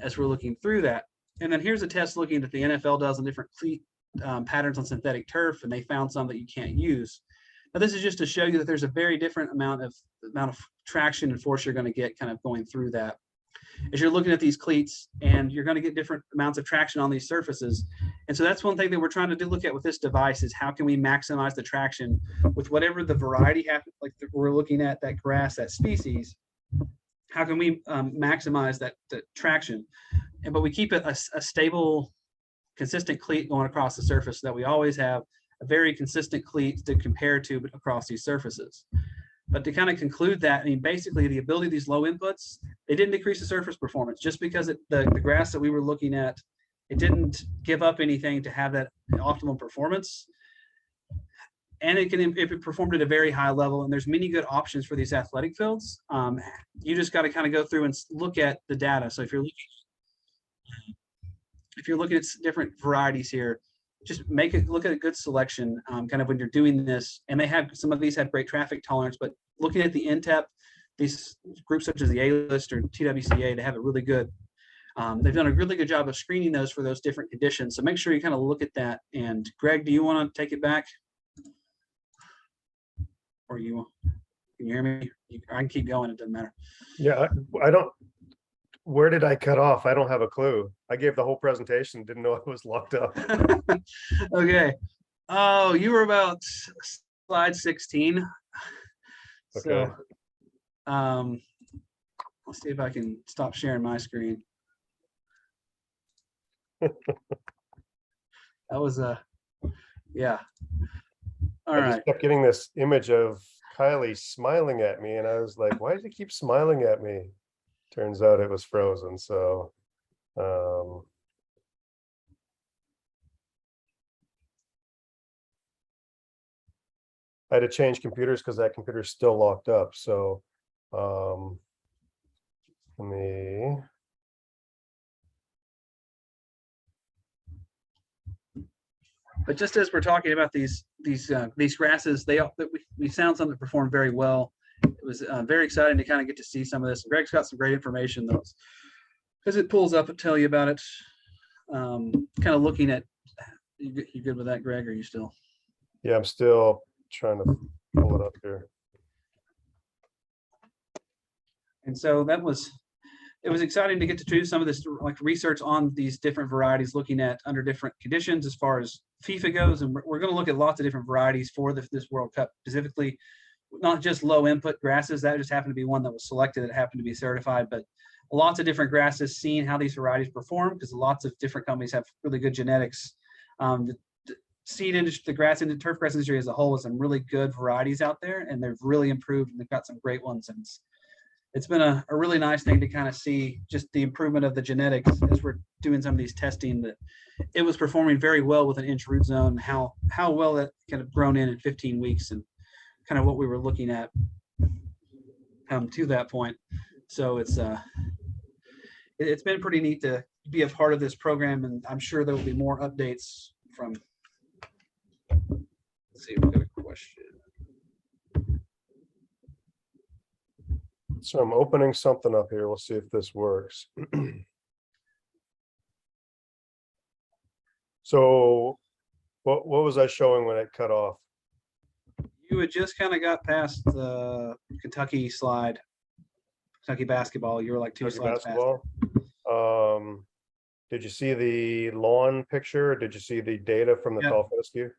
as we're looking through that. And then here's a test looking that the NFL does on different cleat patterns on synthetic turf, and they found some that you can't use. Now this is just to show you that there's a very different amount of traction and force you're going to get kind of going through that. As you're looking at these cleats, and you're going to get different amounts of traction on these surfaces. And so that's one thing that we're trying to look at with this device is how can we maximize the traction with whatever the variety happens, like we're looking at that grass, that species, how can we maximize that traction? But we keep it a stable, consistent cleat going across the surface so that we always have a very consistent cleat to compare to across these surfaces. But to kind of conclude that, I mean, basically the ability of these low inputs, they didn't decrease the surface performance just because the grass that we were looking at, it didn't give up anything to have that optimal performance. And it performed at a very high level, and there's many good options for these athletic fields. You just got to kind of go through and look at the data. So if you're looking at different varieties here, just look at a good selection kind of when you're doing this. And some of these have great traffic tolerance, but looking at the NTEP, these groups such as the A-List or TWCA, they have a really good, they've done a really good job of screening those for those different conditions. So make sure you kind of look at that. And Greg, do you want to take it back? Or can you hear me? I can keep going, it doesn't matter. Yeah, I don't, where did I cut off? I don't have a clue. I gave the whole presentation, didn't know I was locked up. Okay. Oh, you were about slide 16. Okay. So let's see if I can stop sharing my screen. That was yeah. All I right. just kept getting this image of Kyley smiling at me, and I was like, why does he keep smiling at me? Turns out it was frozen. So I had to change computers because that computer's still locked up. So let me. But just as we're talking about these grasses, we found some that performed very well. It was very exciting to kind of get to see some of this. Greg's got some great information though, as it pulls up and tell you about it. Kind of looking at, you good with that, Greg? Or are you still? Yeah, I'm still trying to pull it up here. And so it was exciting to get to do some of this like research on these different varieties, looking at under different conditions as far as FIFA goes. And we're going to look at lots of different varieties for this World Cup, specifically, not just low input grasses. That just happened to be one that was selected that happened to be certified, but lots of different grasses, seeing how these varieties perform, because lots of different companies have really good genetics. The seed industry, the grass and turf grass industry as a whole, has some really good varieties out there, and they've really improved, and they've got some great ones. And it's been a really nice thing to kind of see just the improvement of the genetics as we're doing some of these testing, that it was performing very well with an inch root zone, how well that kind of grown in 15 weeks, and kind of what we were looking at to that point. So it's been pretty neat to be a part of this program, and I'm sure there will be more updates from. Let's see if we got a question. So I'm opening something up here. We'll see if this works. So what was I showing when it cut off? You had just kind of got past the Kentucky slide, Kentucky basketball. You were like two slides past. Did you see the lawn picture? Or did you see the data from the tall fescue?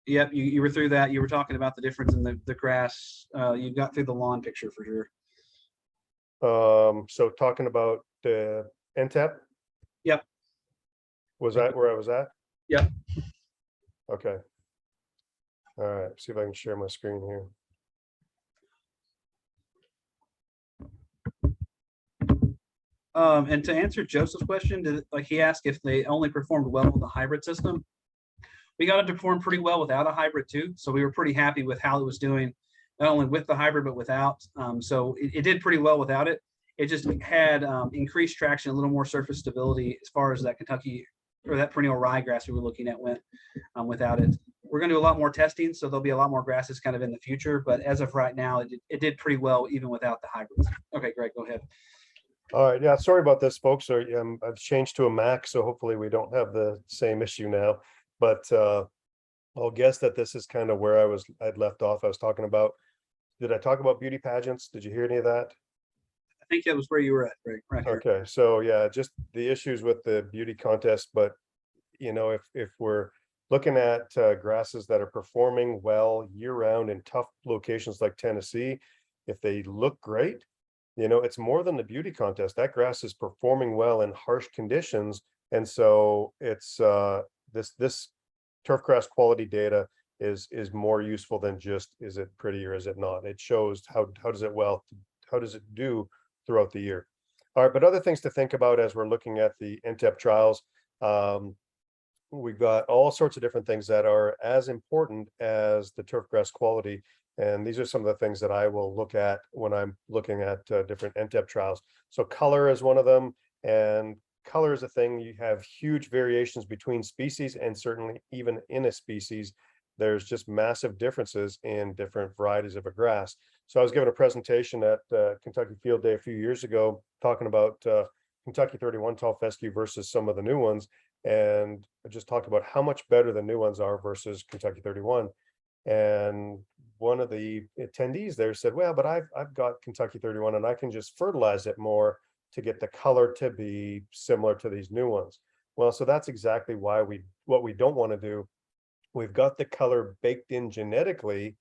Yep, you were through that. You were talking about the difference in the grass. You got through the lawn picture for sure. So talking about the NTEP, Yep. was that where I was at? Yep. Okay. All right, see if I can share my screen here. And to answer Joseph's question, like he asked if they only performed well with the hybrid system, we got it to perform pretty well without a hybrid too. So we were pretty happy with how it was doing, not only with the hybrid, but without. So it did pretty well without it. It just had increased traction, a little more surface stability as far as that Kentucky or that perennial ryegrass we were looking at went without it. We're going to do a lot more testing, so there'll be a lot more grasses kind of in the future. But as of right now, it did pretty well even without the hybrids. Okay, Greg, go ahead. All right, yeah, sorry about this, folks. So I've changed to a Mac, so hopefully we don't have the same issue now. But I'll guess that this is kind of where I'd left off. I was talking about, did I talk about beauty pageants? Did you hear any of that? I think that was where you were at, Greg, right here. Okay, so yeah, just the issues with the beauty contest, but if we're looking at grasses that are performing well year-round in tough locations like Tennessee, if they look great, it's more than the beauty contest. That grass is performing well in harsh conditions, and so it's this turfgrass quality data is more useful than just is it pretty or is it not. It shows how does it do throughout the year. All right, but other things to think about as we're looking at the NTEP trials. We've got all sorts of different things that are as important as the turfgrass quality. And these are some of the things that I will look at when I'm looking at different NTEP trials. So color is one of them. And color is a thing. You have huge variations between species, and certainly even in a species, there's just massive differences in different varieties of a grass. So I was given a presentation at Kentucky Field Day a few years ago, talking about Kentucky 31 tall fescue versus some of the new ones. And I just talked about how much better the new ones are versus Kentucky 31. And one of the attendees there said, well, but I've got Kentucky 31 and I can just fertilize it more to get the color to be similar to these new ones. Well, so that's exactly why what we don't want to do. We've got the color baked in genetically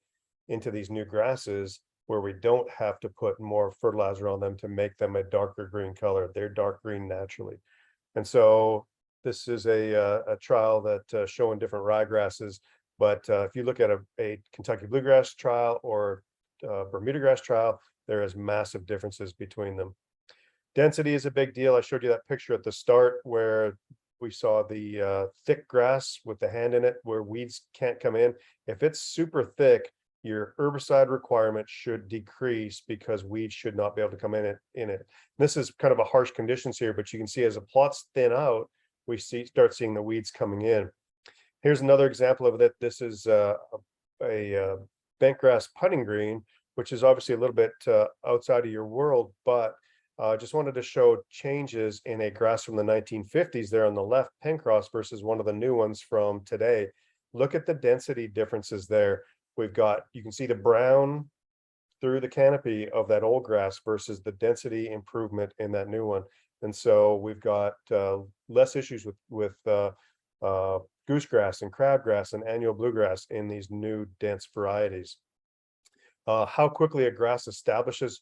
into these new grasses where we don't have to put more fertilizer on them to make them a darker green color. They're dark green naturally. And so this is a trial that showing different ryegrasses. But if you look at a Kentucky bluegrass trial or Bermuda grass trial, there is massive differences between them. Density is a big deal. I showed you that picture at the start where we saw the thick grass with the hand in it where weeds can't come in. If it's super thick, your herbicide requirement should decrease because weeds should not be able to come in it. This is kind of a harsh conditions here, but you can see as the plots thin out, we start seeing the weeds coming in. Here's another example of that. This is a bentgrass putting green, which is obviously a little bit outside of your world, but just wanted to show changes in a grass from the 1950s there on the left, Pencross, versus one of the new ones from today. Look at the density differences there. You can see the brown through the canopy of that old grass versus the density improvement in that new one. And so we've got less issues with goosegrass and crabgrass and annual bluegrass in these new dense varieties. How quickly a grass establishes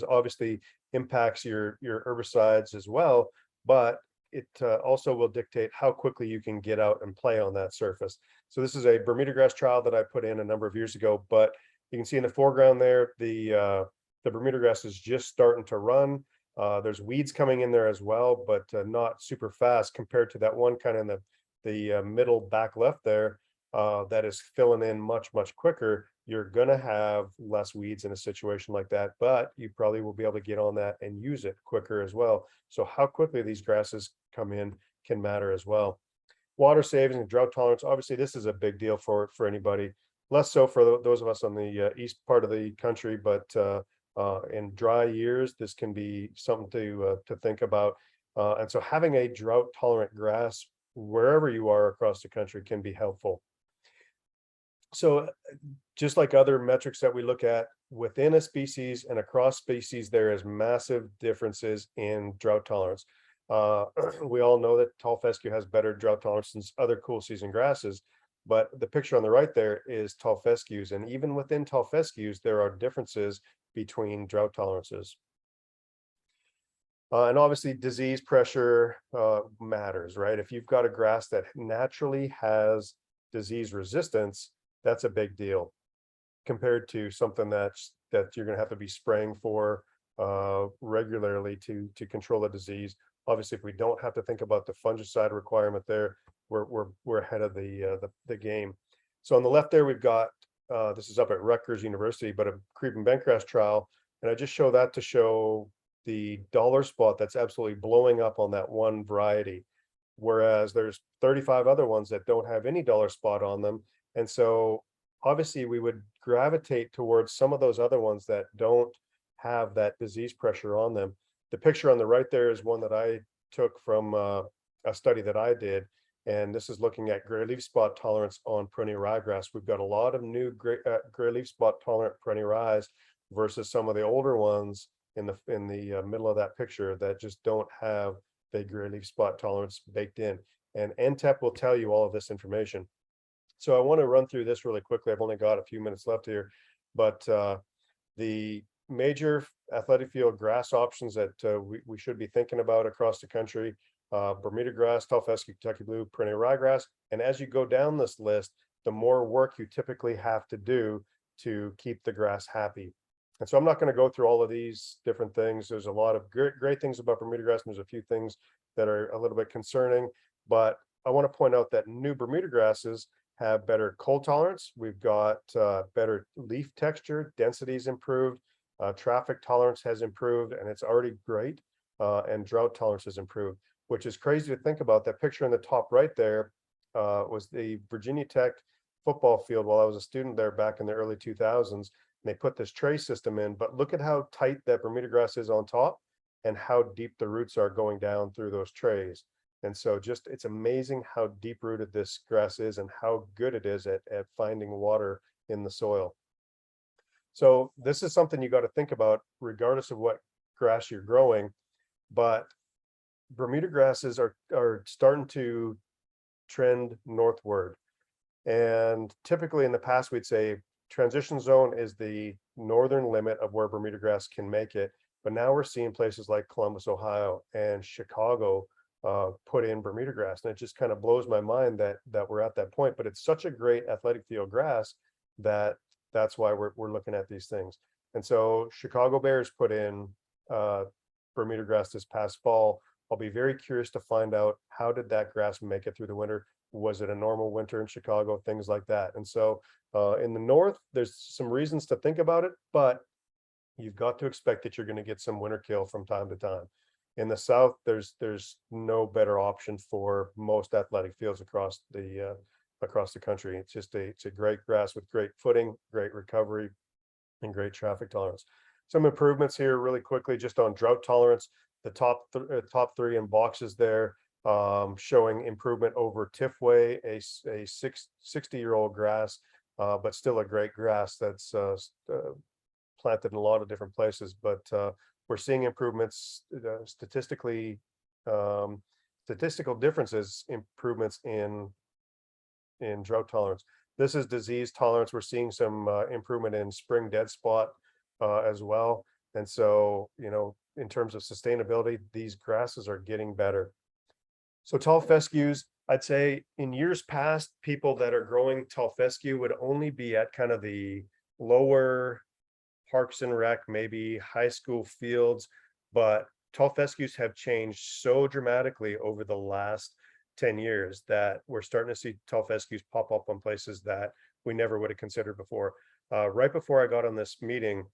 obviously impacts your herbicides as well, but it also will dictate how quickly you can get out and play on that surface. So this is a Bermuda grass trial that I put in a number of years ago, but you can see in the foreground there, the Bermuda grass is just starting to run. There's weeds coming in there as well, but not super fast compared to that one kind of in the middle back left there that is filling in much quicker. You're gonna have less weeds in a situation like that, but you probably will be able to get on that and use it quicker as well. So how quickly these grasses come in can matter as well. Water savings and drought tolerance. Obviously, this is a big deal for anybody. Less so for those of us on the east part of the country, but in dry years, this can be something to think about. And so having a drought tolerant grass wherever you are across the country can be helpful. So just like other metrics that we look at within a species and across species, there is massive differences in drought tolerance. We all know that tall fescue has better drought tolerance than other cool season grasses, But the picture on the right there is tall fescues, and even within tall fescues, there are differences between drought tolerances. And obviously disease pressure matters, right? If you've got a grass that naturally has disease resistance, that's a big deal compared to something that you're going to have to be spraying for regularly to control a disease. Obviously, if we don't have to think about the fungicide requirement there, we're ahead of the game. So on the left there, we've got this is up at Rutgers University, but a creep and bentgrass trial, and I just show that to show the dollar spot that's absolutely blowing up on that one variety, whereas there's 35 other ones that don't have any dollar spot on them. And so obviously we would gravitate towards some of those other ones that don't have that disease pressure on them. The picture on the right there is one that I took from a study that I did, and this is looking at gray leaf spot tolerance on perennial ryegrass. We've got a lot of new gray leaf spot tolerant perennial rye versus some of the older ones in the middle of that picture that just don't have the gray leaf spot tolerance baked in. And NTEP will tell you all of this information. So I want to run through this really quickly. I've only got a few minutes left here, but the major athletic field grass options that we should be thinking about across the country: Bermuda grass, tall fescue, Kentucky blue, perennial ryegrass. And as you go down this list, the more work you typically have to do to keep the grass happy. And so I'm not going to go through all of these different things. There's a lot of great things about Bermuda grass, and there's a few things that are a little bit concerning, but I want to point out that new Bermuda grasses have better cold tolerance. We've got better leaf texture, density's improved, traffic tolerance has improved, and it's already great, and drought tolerance has improved, which is crazy to think about. That picture in the top right there was the Virginia Tech football field while I was a student there back in the early 2000s. They put this tray system in, but look at how tight that Bermuda grass is on top and how deep the roots are going down through those trays. And so just, it's amazing how deep rooted this grass is and how good it is at finding water in the soil. So this is something you got to think about regardless of what grass you're growing, but Bermuda grasses are starting to trend northward. And typically in the past, we'd say transition zone is the northern limit of where Bermuda grass can make it. But now we're seeing places like Columbus, Ohio and Chicago put in Bermuda grass. And it just kind of blows my mind that we're at that point. But it's such a great athletic field grass that's why we're looking at these things. And so Chicago Bears put in Bermuda grass this past fall. I'll be very curious to find out, how did that grass make it through the winter? Was it a normal winter in Chicago? Things like that. And so in the north, there's some reasons to think about it, but you've got to expect that you're going to get some winter kill from time to time. In the south, there's no better option for most athletic fields across the country. It's a great grass with great footing, great recovery, and great traffic tolerance. Some improvements here really quickly, just on drought tolerance. The top three in boxes there, showing improvement over Tifway, a 60-year-old grass, but still a great grass that's planted in a lot of different places. But we're seeing improvements, statistical differences, improvements in drought tolerance. This is disease tolerance. We're seeing some improvement in spring dead spot as well. And so, in terms of sustainability, these grasses are getting better. So tall fescues, I'd say in years past, people that are growing tall fescue would only be at kind of the lower Parks and Rec, maybe high school fields, but tall fescues have changed so dramatically over the last 10 years that we're starting to see tall fescues pop up on places that we never would have considered before. Right before I got on this meeting,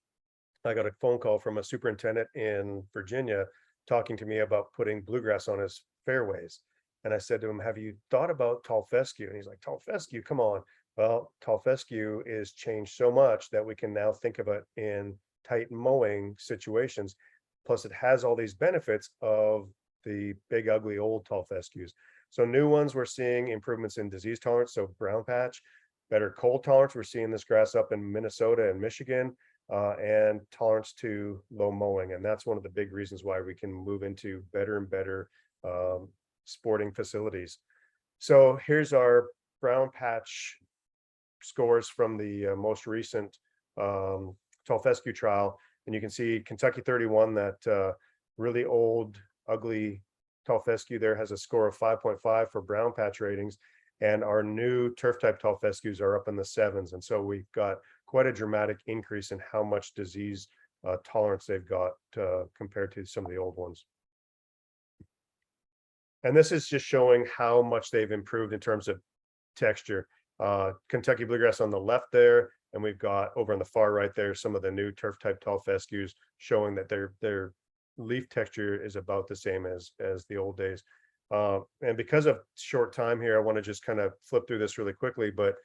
I got a phone call from a superintendent in Virginia talking to me about putting bluegrass on his fairways. And I said to him, have you thought about tall fescue? And he's like, tall fescue, come on. Well, tall fescue is changed so much that we can now think of it in tight mowing situations. Plus it has all these benefits of the big, ugly old tall fescues. So new ones, we're seeing improvements in disease tolerance. So brown patch, better cold tolerance. We're seeing this grass up in Minnesota and Michigan. And tolerance to low mowing. And that's one of the big reasons why we can move into better and better sporting facilities. So here's our brown patch scores from the most recent tall fescue trial, and you can see Kentucky 31, that really old, ugly tall fescue there, has a score of 5.5 for brown patch ratings, and our new turf type tall fescues are up in the 7s, and so we've got quite a dramatic increase in how much disease tolerance they've got compared to some of the old ones. And this is just showing how much they've improved in terms of texture. Kentucky bluegrass on the left there, and we've got over on the far right there some of the new turf type tall fescues, showing that their leaf texture is about the same as the old days. And because of short time here, I want to just kind of flip through this really quickly, but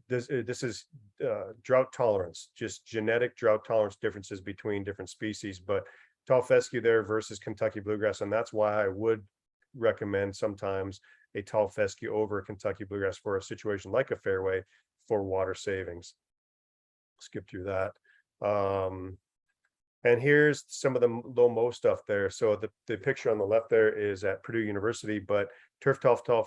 this is drought tolerance, just genetic drought tolerance differences between different species. But tall fescue there versus Kentucky bluegrass, and that's why I would recommend sometimes a tall fescue over a Kentucky bluegrass for a situation like a fairway for water savings. Skip through that. And here's some of the low mow stuff there. So the picture on the left there is at Purdue University, but turf type tall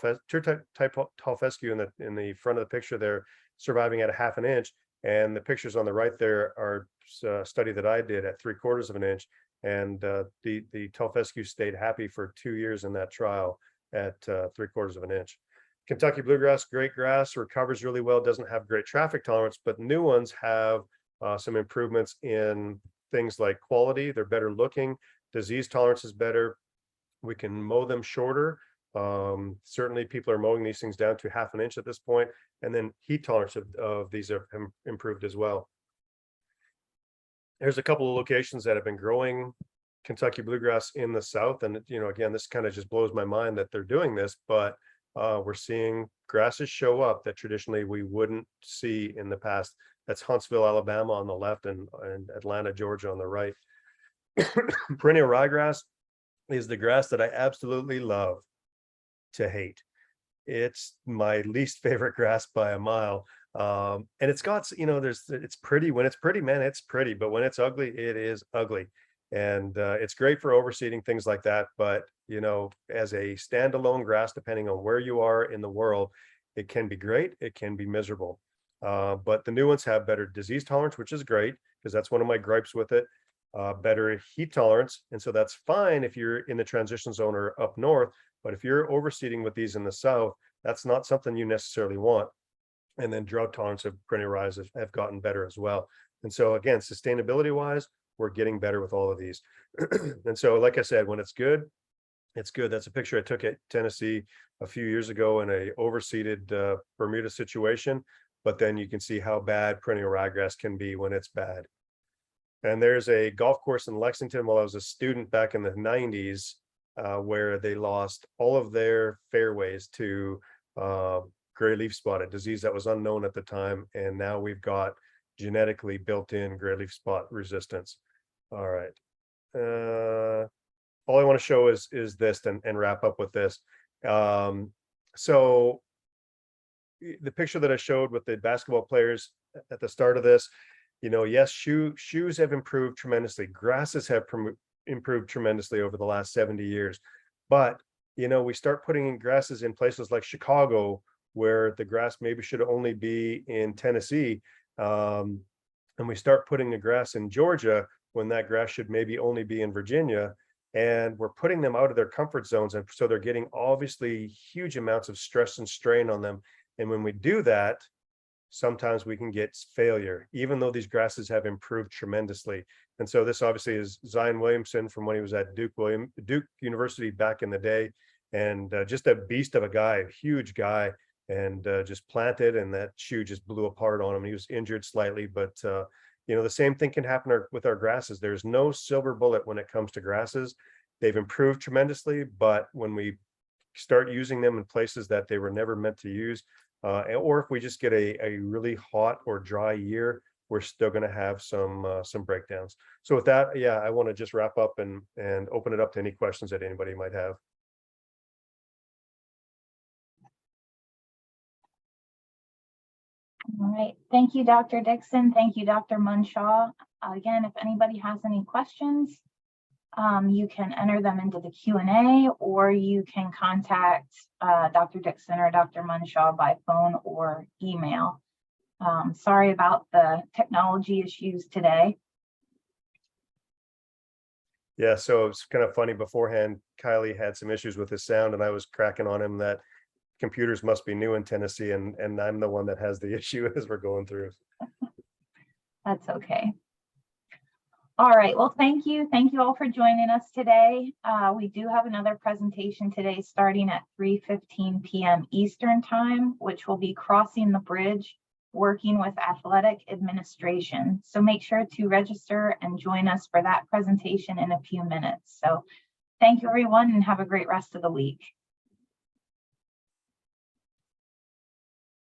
fescue in the front of the picture there, surviving at a 1/2 inch. And the pictures on the right there are a study that I did at 3/4 of an inch. And the tall fescue stayed happy for 2 years in that trial at 3/4 of an inch. Kentucky bluegrass, great grass, recovers really well, doesn't have great traffic tolerance, but new ones have some improvements in things like quality. They're better looking, disease tolerance is better. We can mow them shorter. Certainly people are mowing these things down to 1/2 inch at this point, and then heat tolerance of these have improved as well. There's a couple of locations that have been growing Kentucky bluegrass in the South, and again, this kind of just blows my mind that they're doing this, but we're seeing grasses show up that traditionally we wouldn't see in the past. That's Huntsville, Alabama on the left, and Atlanta, Georgia on the right. Perennial ryegrass is the grass that I absolutely love to hate. It's my least favorite grass by a mile. And it's got, it's pretty. When it's pretty, man, it's pretty, but when it's ugly, it is ugly. And it's great for overseeding, things like that. But, as a standalone grass, depending on where you are in the world, it can be great. It can be miserable. But the new ones have better disease tolerance, which is great, because that's one of my gripes with it. Better heat tolerance. And so that's fine if you're in the transition zone or up north. But if you're overseeding with these in the South, that's not something you necessarily want. And then drought tolerance of perennial rye have gotten better as well. And so again, sustainability wise, we're getting better with all of these. And so, like I said, when it's good, it's good. That's a picture I took at Tennessee a few years ago in a overseeded Bermuda situation. But then you can see how bad perennial ryegrass can be when it's bad. And there's a golf course in Lexington while I was a student back in the 90s, where they lost all of their fairways to gray leaf spot, a disease that was unknown at the time. And now we've got genetically built-in gray leaf spot resistance. All right. All I want to show is this and wrap up with this. So the picture that I showed with the basketball players at the start of this, yes, shoes have improved tremendously. Grasses have improved tremendously over the last 70 years. But, we start putting in grasses in places like Chicago, where the grass maybe should only be in Tennessee. And we start putting the grass in Georgia when that grass should maybe only be in Virginia. And we're putting them out of their comfort zones. And so they're getting obviously huge amounts of stress and strain on them. And when we do that, sometimes we can get failure, even though these grasses have improved tremendously. And so this obviously is Zion Williamson from when he was at Duke University back in the day, and just a beast of a guy, a huge guy, and just planted, and that shoe just blew apart on him. He was injured slightly, but the same thing can happen with our grasses. There's no silver bullet when it comes to grasses. They've improved tremendously, but when we start using them in places that they were never meant to use, or if we just get a really hot or dry year, we're still going to have some breakdowns. So with that, yeah, I want to just wrap up and open it up to any questions that anybody might have. All right. Thank you, Dr. Dickson. Thank you, Dr. Munshaw. Again, if anybody has any questions, You can enter them into the Q&A, or you can contact Dr. Dickson or Dr. Munshaw by phone or email. Sorry about the technology issues today. Yeah, so it's kind of funny. Beforehand, Kyley had some issues with his sound, and I was cracking on him that computers must be new in Tennessee, and I'm the one that has the issue as we're going through. That's okay. All right, well, thank you. Thank you all for joining us today. We do have another presentation today starting at 3:15 p.m. Eastern Time, which will be Crossing the Bridge, Working with Athletic Administration. So make sure to register and join us for that presentation in a few minutes. So thank you, everyone, and have a great rest of the week.